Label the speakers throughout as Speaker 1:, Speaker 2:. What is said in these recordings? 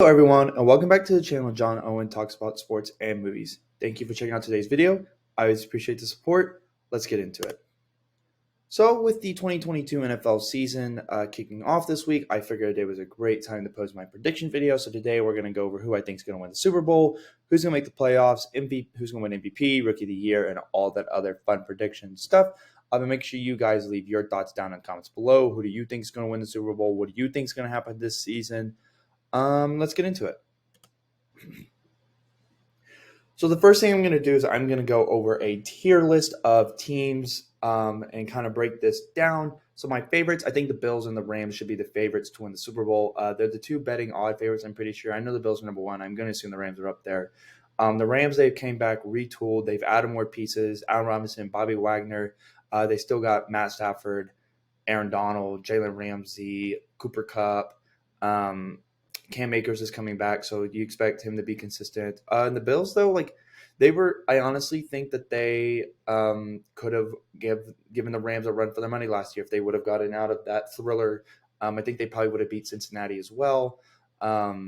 Speaker 1: Hello everyone and welcome back to the channel. John Owen talks about sports and movies. Thank you for checking out today's video. I always appreciate the support. Let's get into it. So with the 2022 NFL season kicking off this week, I figured it was a great time to post my prediction video. So today we're going to go over who I think is going to win the Super Bowl, who's going to make the playoffs, who's going to win MVP, Rookie of the Year, and all that other fun prediction stuff. But make sure you guys leave your thoughts down in the comments below. Who do you think is going to win the Super Bowl? What do you think is going to happen this season? Let's get into it. So the first thing I'm going to do is I'm going to go over a tier list of teams and kind of break this down. So my favorites, I think the Bills and the Rams should be the favorites to win the Super Bowl. They're the two betting odd favorites, I'm pretty sure. I know the Bills are number one. I'm going to assume the Rams are up there. The Rams, they came back retooled. They've added more pieces. Allen Robinson, Bobby Wagner. They still got Matt Stafford, Aaron Donald, Jalen Ramsey, Cooper Kupp. Cam Akers is coming back, so you expect him to be consistent. And the Bills, though, I honestly think that they could have given the Rams a run for their money last year if they would have gotten out of that thriller. I think they probably would have beat Cincinnati as well. So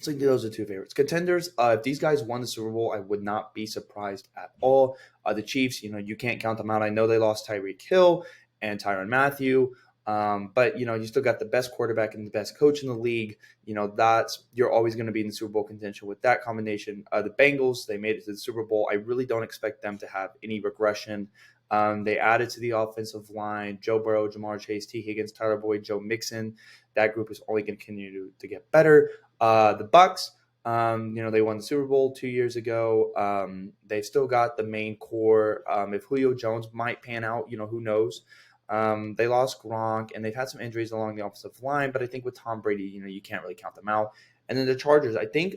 Speaker 1: those are two favorites. Contenders, if these guys won the Super Bowl, I would not be surprised at all. The Chiefs, you can't count them out. I know they lost Tyreek Hill and Tyrann Mathieu. But you still got the best quarterback and the best coach in the league. You're always going to be in the Super Bowl contention with that combination. The Bengals, they made it to the Super Bowl. I really don't expect them to have any regression. They added to the offensive line Joe Burrow, Jamar Chase, T. Higgins, Tyler Boyd, Joe Mixon. That group is only going to continue to get better. The Bucks, they won the Super Bowl 2 years ago. They've still got the main core. If Julio Jones might pan out, who knows? They lost Gronk, and they've had some injuries along the offensive line, but I think with Tom Brady, you can't really count them out. And then the Chargers, I think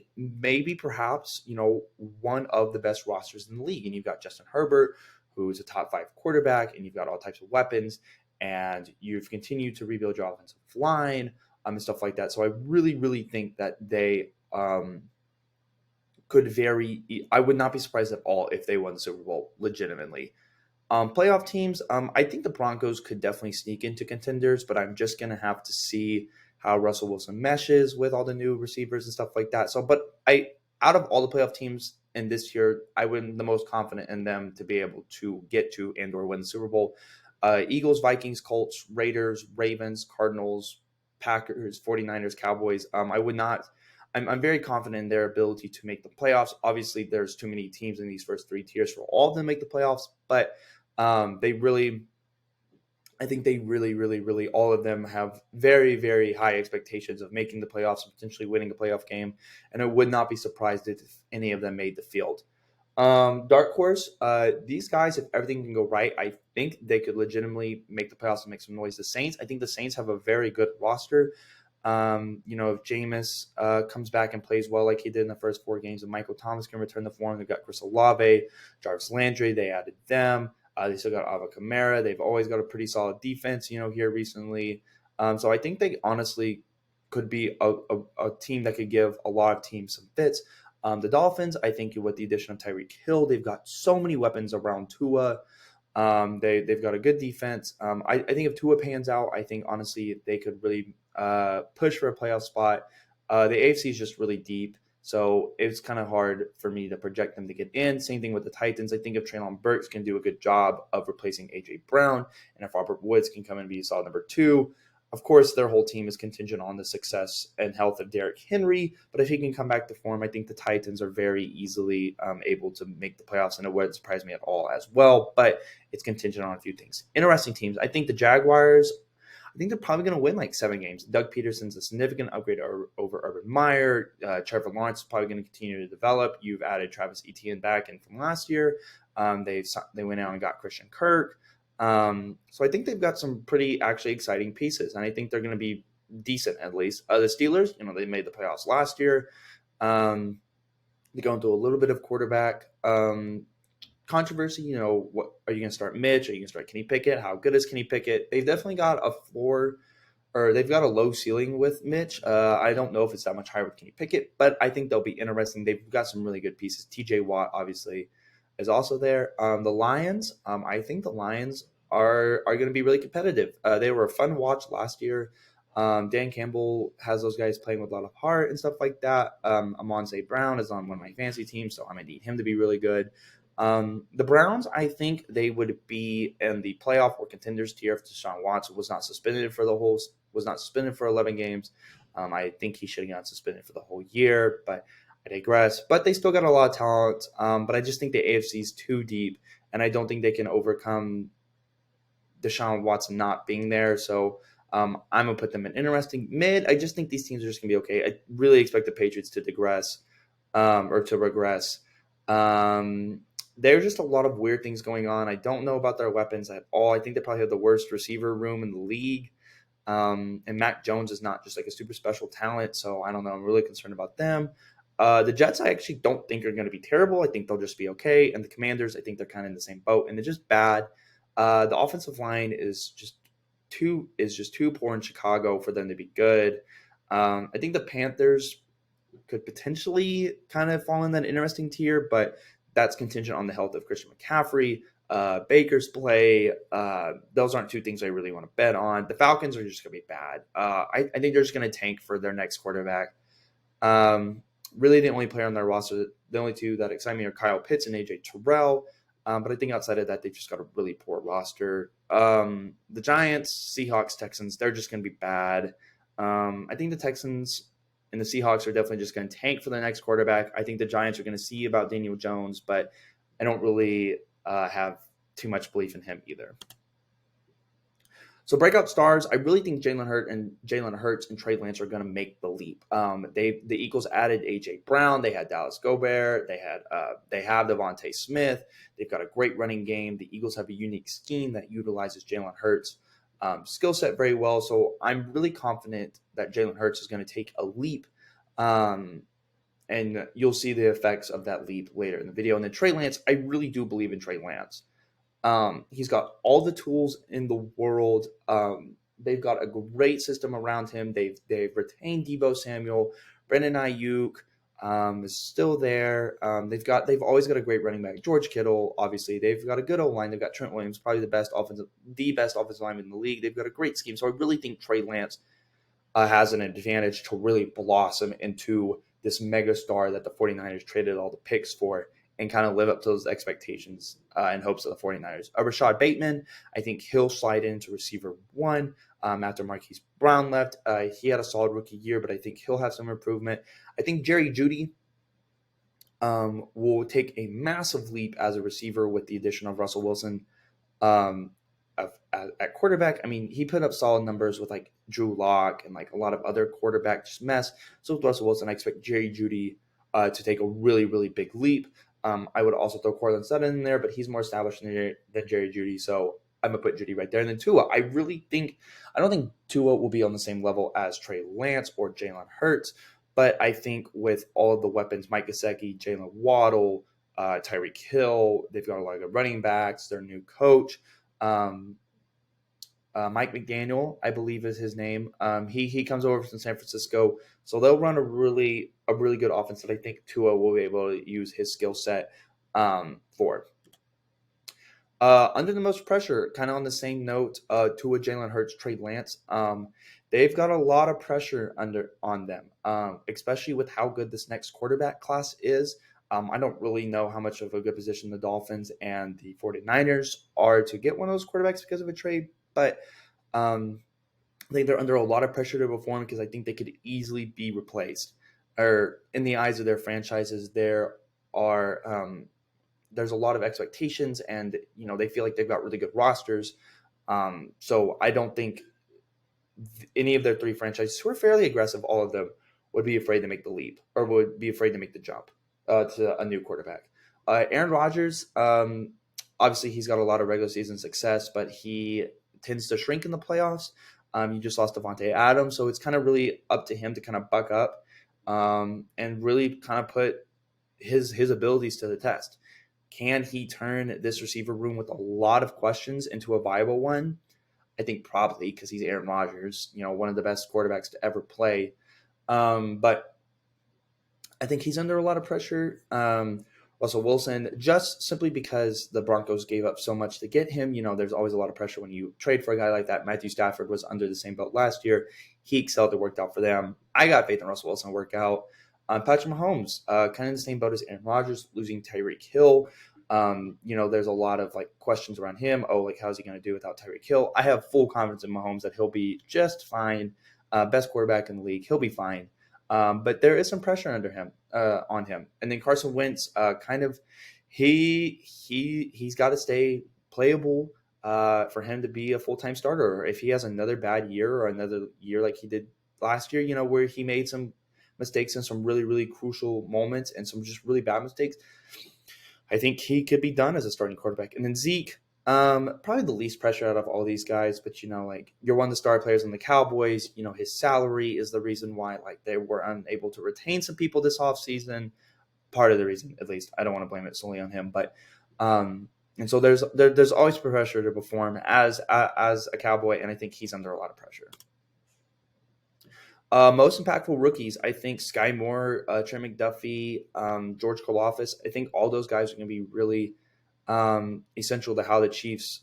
Speaker 1: perhaps, one of the best rosters in the league. And you've got Justin Herbert, who's a top 5 quarterback, and you've got all types of weapons, and you've continued to rebuild your offensive line and stuff like that. So I really, really think that they I would not be surprised at all if they won the Super Bowl legitimately. Playoff teams, I think the Broncos could definitely sneak into contenders, but I'm just going to have to see how Russell Wilson meshes with all the new receivers and stuff like that. Out of all the playoff teams in this year, I would the most confident in them to be able to get to and or win the Super Bowl. Eagles, Vikings, Colts, Raiders, Ravens, Cardinals, Packers, 49ers, Cowboys. I'm very confident in their ability to make the playoffs. Obviously, there's too many teams in these first 3 tiers for all of them to make the playoffs, but I think they really, all of them have very, very high expectations of making the playoffs and potentially winning a playoff game. And I would not be surprised if any of them made the field. Dark horse, these guys, if everything can go right, I think they could legitimately make the playoffs and make some noise. The Saints, I think the Saints have a very good roster. If Jameis comes back and plays well like he did in the first 4 games, and Michael Thomas can return the form, they've got Chris Olave, Jarvis Landry, they added them. They still got Alvin Kamara. They've always got a pretty solid defense, here recently. So I think they honestly could be a team that could give a lot of teams some fits. The Dolphins, I think with the addition of Tyreek Hill, they've got so many weapons around Tua. They've got a good defense. I think if Tua pans out, I think honestly they could really push for a playoff spot. The AFC is just really deep, so it's kind of hard for me to project them to get in. Same thing with the Titans. I think if Treylon Burks can do a good job of replacing A.J. Brown, and if Robert Woods can come and be a solid number 2, of course, their whole team is contingent on the success and health of Derrick Henry. But if he can come back to form, I think the Titans are very easily able to make the playoffs, and it wouldn't surprise me at all as well. But it's contingent on a few things. Interesting teams. I think the Jaguars, I think they're probably going to win like 7 games. Doug Peterson's a significant upgrade over Urban Meyer. Trevor Lawrence is probably going to continue to develop. You've added Travis Etienne back in from last year. They went out and got Christian Kirk. So I think they've got some pretty actually exciting pieces, and I think they're going to be decent at least. The Steelers, they made the playoffs last year. They're going through a little bit of quarterback controversy. What are you going to start? Mitch? Are you going to start Kenny Pickett? How good is Kenny Pickett? They've definitely got a floor, or they've got a low ceiling with Mitch. I don't know if it's that much higher with Kenny Pickett, but I think they'll be interesting. They've got some really good pieces. TJ Watt, obviously, is also there. The Lions, I think the Lions are going to be really competitive. They were a fun watch last year. Dan Campbell has those guys playing with a lot of heart and stuff like that. Amon St. Brown is on one of my fantasy teams, so I'm going to need him to be really good. The Browns, I think they would be in the playoff or contenders tier if Deshaun Watson was not suspended for 11 games. I think he should have gotten suspended for the whole year, but I digress. But they still got a lot of talent. But I just think the AFC is too deep, and I don't think they can overcome Deshaun Watson not being there. So I'm going to put them in interesting mid. I just think these teams are just going to be okay. I really expect the Patriots to regress. There's just a lot of weird things going on. I don't know about their weapons at all. I think they probably have the worst receiver room in the league. And Mac Jones is not just like a super special talent. So I don't know. I'm really concerned about them. The Jets, I actually don't think are going to be terrible. I think they'll just be okay. And the Commanders, I think they're kind of in the same boat. And they're just bad. The offensive line is just too poor in Chicago for them to be good. I think the Panthers could potentially kind of fall in that interesting tier, but that's contingent on the health of Christian McCaffrey, Baker's play. Those aren't two things I really want to bet on. The Falcons are just going to be bad. I think they're just going to tank for their next quarterback. Really, the only player on their roster, the only two that excite me are Kyle Pitts and AJ Terrell. But I think outside of that, they've just got a really poor roster. The Giants, Seahawks, Texans, they're just going to be bad. I think the Texans and the Seahawks are definitely just going to tank for the next quarterback. I think the Giants are going to see about Daniel Jones, but I don't really have too much belief in him either. So breakout stars, I really think Jalen Hurts and Trey Lance are going to make the leap. The Eagles added AJ Brown, they had Dallas Gobert, they have Devontae Smith. They've got a great running game. The Eagles have a unique scheme that utilizes Jalen Hurts' skill set very well. So I'm really confident that Jalen Hurts is going to take a leap, and you'll see the effects of that leap later in the video. And then Trey Lance, I really do believe in Trey Lance. He's got all the tools in the world. They've got a great system around him. They've retained Deebo Samuel. Brandon Ayuk is still there. They've always got a great running back. George Kittle, obviously. They've got a good O-line. They've got Trent Williams, probably the best offensive lineman in the league. They've got a great scheme. So I really think Trey Lance has an advantage to really blossom into this mega star that the 49ers traded all the picks for, and kind of live up to those expectations in hopes of the 49ers. Rashad Bateman, I think he'll slide into receiver one after Marquise Brown left. He had a solid rookie year, but I think he'll have some improvement. I think Jerry Jeudy will take a massive leap as a receiver with the addition of Russell Wilson at quarterback. I mean, he put up solid numbers with like Drew Lock and like a lot of other quarterback just mess. So with Russell Wilson, I expect Jerry Jeudy to take a really, really big leap. I would also throw Cortland Sutton in there, but he's more established than Jerry Jeudy, so I'm going to put Jeudy right there. And then Tua, I don't think Tua will be on the same level as Trey Lance or Jalen Hurts, but I think with all of the weapons, Mike Gesicki, Jalen Waddle, Tyreek Hill, they've got a lot of good running backs, their new coach, Mike McDaniel, I believe is his name. He comes over from San Francisco, so they'll run a really good offense that I think Tua will be able to use his skill set for. Under the most pressure, kind of on the same note, Tua, Jalen Hurts, Trey Lance, they've got a lot of pressure on them, especially with how good this next quarterback class is. I don't really know how much of a good position the Dolphins and the 49ers are to get one of those quarterbacks because of a trade, but I think they're under a lot of pressure to perform because I think they could easily be replaced. Or in the eyes of their franchises, there's a lot of expectations, and they feel like they've got really good rosters. So I don't think any of their three franchises, who are fairly aggressive, all of them, would be afraid to make the leap or would be afraid to make the jump to a new quarterback. Aaron Rodgers, obviously he's got a lot of regular season success, but he tends to shrink in the playoffs. You just lost Devontae Adams, so it's kind of really up to him to kind of buck up and really kind of put his abilities to the test. Can he turn this receiver room with a lot of questions into a viable one? I think probably, because he's Aaron Rodgers, one of the best quarterbacks to ever play. But I think he's under a lot of pressure. Russell Wilson, just simply because the Broncos gave up so much to get him. There's always a lot of pressure when you trade for a guy like that. Matthew Stafford was under the same belt last year. He excelled. It worked out for them. I got faith in Russell Wilson to work out. Patrick Mahomes, kind of in the same boat as Aaron Rodgers, losing Tyreek Hill. There's a lot of questions around him. How's he going to do without Tyreek Hill? I have full confidence in Mahomes that he'll be just fine. Best quarterback in the league. He'll be fine. But there is some pressure on him. And then Carson Wentz, he's got to stay playable for him to be a full-time starter. If he has another bad year or another year like he did last year, where he made some mistakes in some really, really crucial moments and some just really bad mistakes, I think he could be done as a starting quarterback. And then Zeke, probably the least pressure out of all these guys, but you're one of the star players on the Cowboys. His salary is the reason why they were unable to retain some people this offseason. Part of the reason, at least. I don't want to blame it solely on him, but and so there's always pressure to perform as a Cowboy, and I think he's under a lot of pressure. Most impactful rookies, I think Sky Moore, Trey McDuffie, George Karlaftis. I think all those guys are going to be really essential to how the Chiefs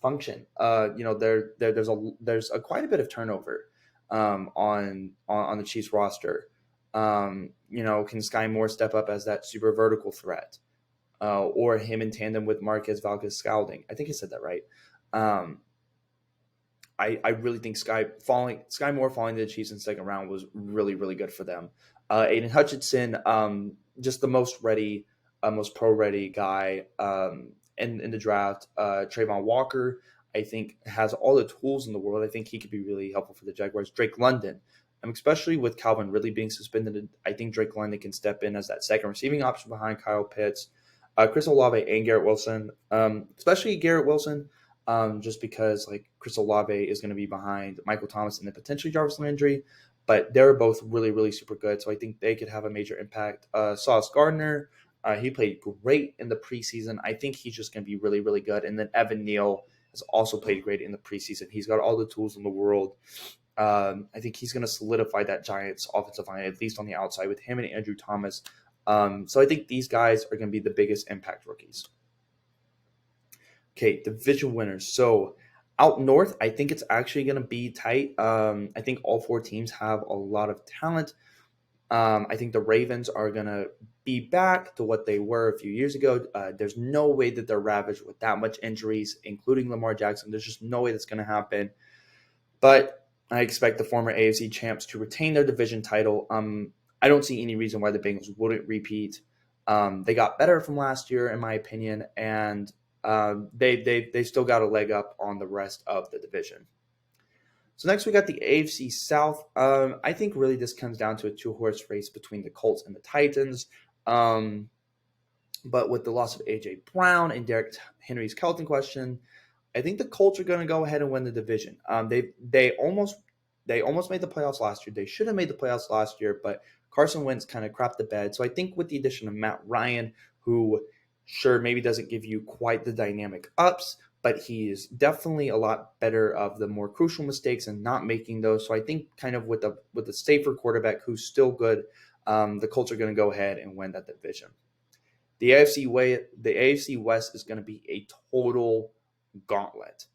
Speaker 1: function. There's quite a bit of turnover on the Chiefs roster. Can Sky Moore step up as that super vertical threat, or him in tandem with Marquez Valdes-Scantling? I think I said that right. I really think Sky Moore falling to the Chiefs in the second round was really, really good for them. Aiden Hutchinson, just the most pro-ready guy in the draft. Trayvon Walker, I think, has all the tools in the world. I think he could be really helpful for the Jaguars. Drake London, especially with Calvin Ridley being suspended, I think Drake London can step in as that second receiving option behind Kyle Pitts. Chris Olave and Garrett Wilson, especially Garrett Wilson, just because Chris Olave is going to be behind Michael Thomas and then potentially Jarvis Landry, but they're both really, really super good. So I think they could have a major impact. Sauce Gardner, he played great in the preseason. I think he's just going to be really, really good. And then Evan Neal has also played great in the preseason. He's got all the tools in the world. I think he's going to solidify that Giants offensive line, at least on the outside, with him and Andrew Thomas. So I think these guys are going to be the biggest impact rookies. Okay, division winners. So out north, I think it's actually going to be tight. I think all four teams have a lot of talent. I think the Ravens are going to be back to what they were a few years ago. There's no way that they're ravaged with that much injuries, including Lamar Jackson. There's just no way that's going to happen. But I expect the former AFC champs to retain their division title. I don't see any reason why the Bengals wouldn't repeat. They got better from last year, in my opinion, and they still got a leg up on the rest of the division. So next we got the AFC South. I think really this comes down to a two-horse race between the Colts and the Titans. But with the loss of A.J. Brown and Derrick Henry's Kelton question, I think the Colts are going to go ahead and win the division. They almost made the playoffs last year. They should have made the playoffs last year, but Carson Wentz kind of crapped the bed. So I think with the addition of Matt Ryan, who sure maybe doesn't give you quite the dynamic ups, but he is definitely a lot better of the more crucial mistakes and not making those. So I think kind of with a safer quarterback who's still good, the Colts are going to go ahead and win that division. The AFC West is going to be a total gauntlet.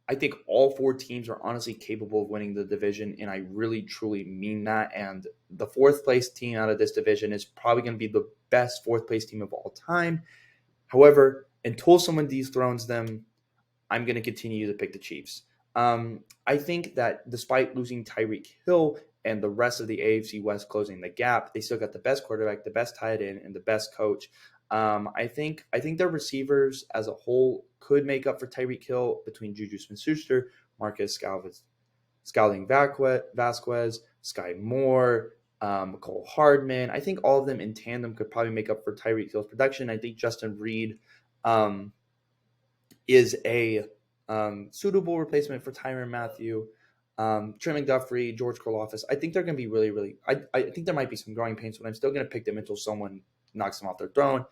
Speaker 1: I think all four teams are honestly capable of winning the division, and I really, truly mean that. And the fourth place team out of this division is probably going to be the best fourth place team of all time. However, until someone dethrones them, I'm going to continue to pick the Chiefs. I think that despite losing Tyreek Hill and the rest of the AFC West closing the gap, they still got the best quarterback, the best tight end, and the best coach. I think their receivers as a whole could make up for Tyreek Hill between Juju Smith-Schuster, Marcus Scalding-Vasquez, Sky Moore, Mecole Hardman. I think all of them in tandem could probably make up for Tyreek Hill's production. I think Justin Reed is a suitable replacement for Tyrann Mathieu. Trey McDuffie, George Karlaftis. I think they're going to be really, really – I think there might be some growing pains, but I'm still going to pick them until someone knocks them off their throne.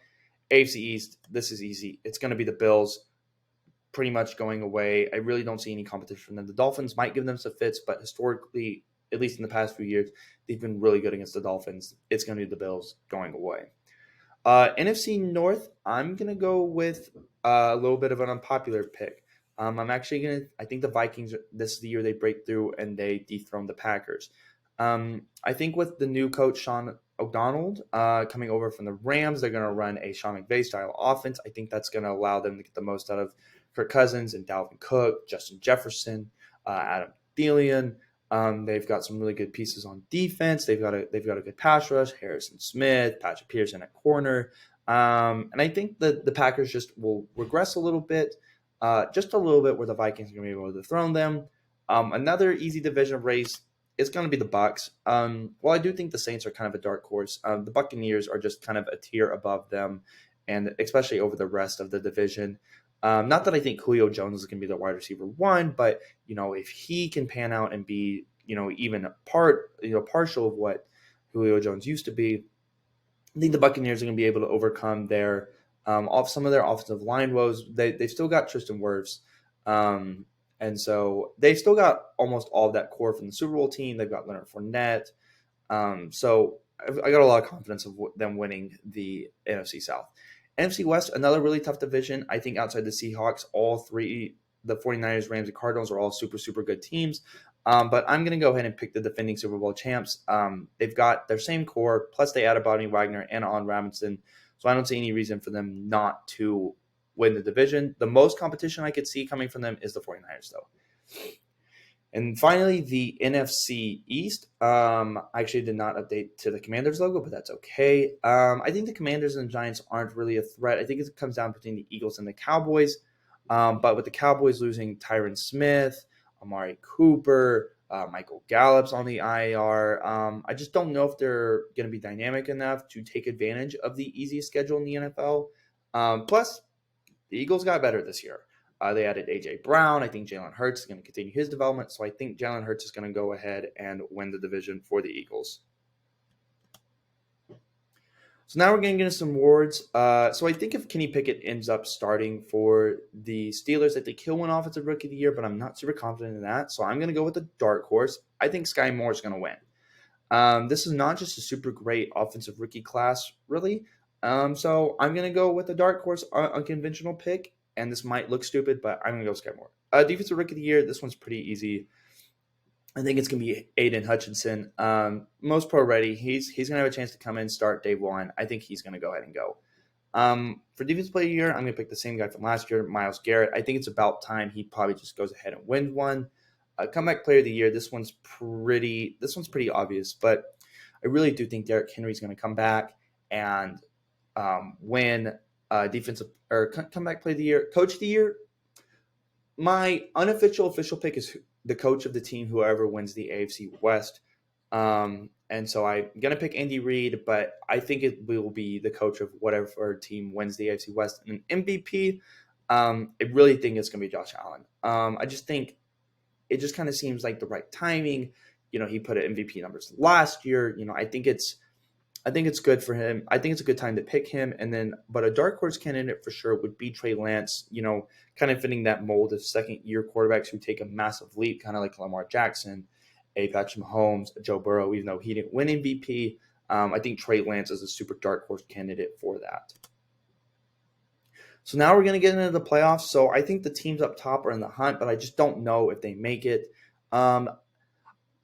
Speaker 1: AFC East, this is easy. It's going to be the Bills pretty much going away. I really don't see any competition from them. The Dolphins might give them some fits, but historically, at least in the past few years, they've been really good against the Dolphins. It's going to be the Bills going away. NFC North, I'm gonna go with a little bit of an unpopular pick. I think the Vikings. This is the year they break through and they dethrone the Packers. I think with the new coach Sean O'Donnell coming over from the Rams, they're gonna run a Sean McVay style offense. I think that's gonna allow them to get the most out of Kirk Cousins and Dalvin Cook, Justin Jefferson, Adam Thielen. They've got some really good pieces on defense. They've got a good pass rush. Harrison Smith, Patrick Pearson at corner, and I think that the Packers just will regress a little bit, just a little bit, where the Vikings are going to be able to dethrone them. Another easy division race is going to be the Bucs. Well, I do think the Saints are kind of a dark horse. The Buccaneers are just kind of a tier above them, and especially over the rest of the division. Not that I think Julio Jones is going to be the wide receiver one, but if he can pan out and be, even partial of what Julio Jones used to be, I think the Buccaneers are going to be able to overcome their off some of their offensive line woes. They've still got Tristan Wirfs, and so they've still got almost all of that core from the Super Bowl team. They've got Leonard Fournette, so I got a lot of confidence of them winning the NFC South. NFC West, another really tough division. I think outside the Seahawks, all three, the 49ers, Rams, and Cardinals, are all super, super good teams. But I'm going to go ahead and pick the defending Super Bowl champs. They've got their same core, plus they added Bobby Wagner and Allen Robinson. So I don't see any reason for them not to win the division. The most competition I could see coming from them is the 49ers, though. And finally, the NFC East. I actually did not update to the Commanders logo, but that's okay. I think the Commanders and the Giants aren't really a threat. I think it comes down between the Eagles and the Cowboys. But with the Cowboys losing Tyron Smith, Amari Cooper, Michael Gallup's on the IR, I just don't know if they're going to be dynamic enough to take advantage of the easiest schedule in the NFL. Plus, the Eagles got better this year. They added A.J. Brown. I think Jalen Hurts is going to continue his development. So I think Jalen Hurts is going to go ahead and win the division for the Eagles. So now we're going to get into some awards. So I think if Kenny Pickett ends up starting for the Steelers, I think he'll win Offensive Rookie of the Year, but I'm not super confident in that. So I'm going to go with the dark horse. I think Sky Moore is going to win. This is not just a super great offensive rookie class, really. So I'm going to go with the dark horse, unconventional pick. And this might look stupid, but I'm going to go Sky Moore. Defensive Rookie of the Year, this one's pretty easy. I think it's going to be Aiden Hutchinson. Most pro ready. He's going to have a chance to come in, start day one. I think he's going to go ahead and go. For Defensive Player of the Year, I'm going to pick the same guy from last year, Myles Garrett. I think it's about time he probably just goes ahead and wins one. Comeback Player of the Year, this one's pretty obvious, but I really do think Derrick Henry's going to come back and win defensive or comeback Player of the Year. Coach of the Year, my official pick is the coach of the team, whoever wins the AFC West. And so I'm going to pick Andy Reid, but I think it will be the coach of whatever team wins the AFC West. And MVP, I really think it's going to be Josh Allen. I just think it just kind of seems like the right timing. He put in MVP numbers last year. I think it's good for him. I think it's a good time to pick him. But a dark horse candidate for sure would be Trey Lance, kind of fitting that mold of second-year quarterbacks who take a massive leap, kind of like Lamar Jackson, Patrick Mahomes, Joe Burrow, even though he didn't win MVP. I think Trey Lance is a super dark horse candidate for that. So now we're going to get into the playoffs. So I think the teams up top are in the hunt, but I just don't know if they make it.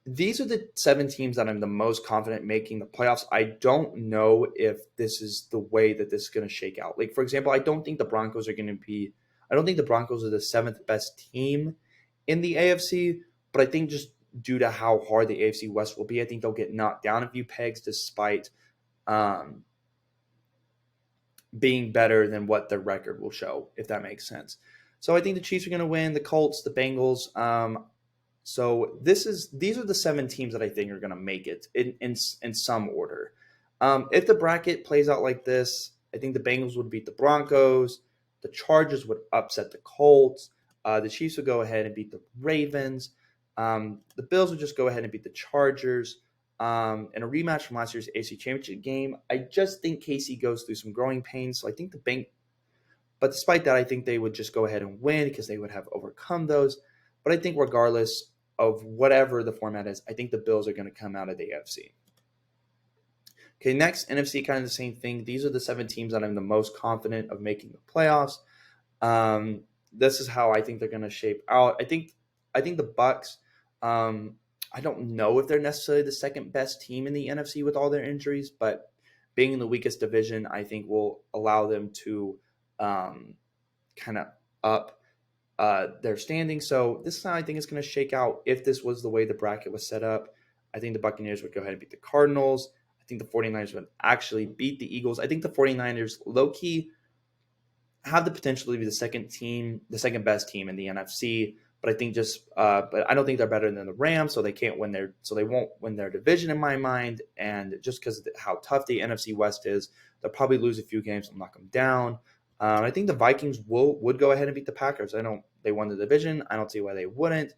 Speaker 1: These are the 7 teams that I'm the most confident making the playoffs. I don't know if this is the way that this is going to shake out. Like, for example, I don't think the Broncos are the 7th best team in the AFC, but I think just due to how hard the AFC West will be, I think they'll get knocked down a few pegs despite being better than what their record will show, if that makes sense. So I think the Chiefs are going to win, the Colts, the Bengals. So these are the 7 teams that I think are going to make it in some order. If the bracket plays out like this, I think the Bengals would beat the Broncos. The Chargers would upset the Colts. The Chiefs would go ahead and beat the Ravens. The Bills would just go ahead and beat the Chargers. In a rematch from last year's AFC Championship game, I just think KC goes through some growing pains. So I think but despite that, I think they would just go ahead and win because they would have overcome those. But I think regardless of whatever the format is, I think the Bills are going to come out of the AFC. Okay, next, NFC, kind of the same thing. These are the 7 teams that I'm the most confident of making the playoffs. This is how I think they're going to shape out. I think the Bucks. I don't know if they're necessarily the second best team in the NFC with all their injuries, but being in the weakest division, I think will allow them to kind of up their standing. So this is how I think it's going to shake out. If this was the way the bracket was set up, I think the Buccaneers would go ahead and beat the Cardinals. I think the 49ers would actually beat the Eagles. I think the 49ers low-key have the potential to be the second best team in the NFC. But I think but I don't think they're better than the Rams, so they won't win their division in my mind. And just because of how tough the NFC West is, they'll probably lose a few games and knock them down. I think the Vikings would go ahead and beat the Packers. They won the division. I don't see why they wouldn't.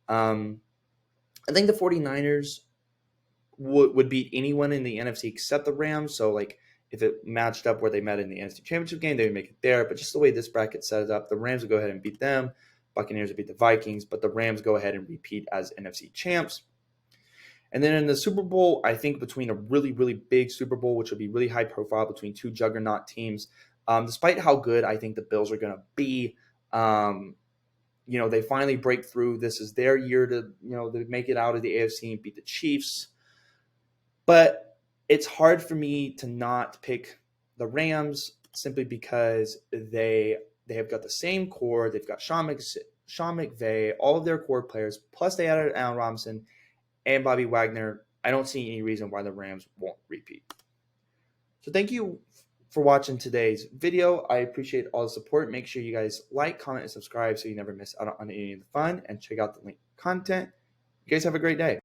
Speaker 1: I think the 49ers would beat anyone in the NFC except the Rams. So like if it matched up where they met in the NFC Championship game, they would make it there. But just the way this bracket set it up, the Rams would go ahead and beat them. Buccaneers would beat the Vikings, but the Rams go ahead and repeat as NFC champs. And then in the Super Bowl, I think between a really, really big Super Bowl, which would be really high profile between two juggernaut teams, despite how good I think the Bills are going to be, they finally break through. This is their year to make it out of the AFC and beat the Chiefs. But it's hard for me to not pick the Rams simply because they have got the same core. They've got Sean McVay, all of their core players, plus they added Allen Robinson and Bobby Wagner. I don't see any reason why the Rams won't repeat. So thank you for watching today's video. I appreciate all the support. Make sure you guys like, comment, and subscribe so you never miss out on any of the fun, and check out the link content. You guys have a great day.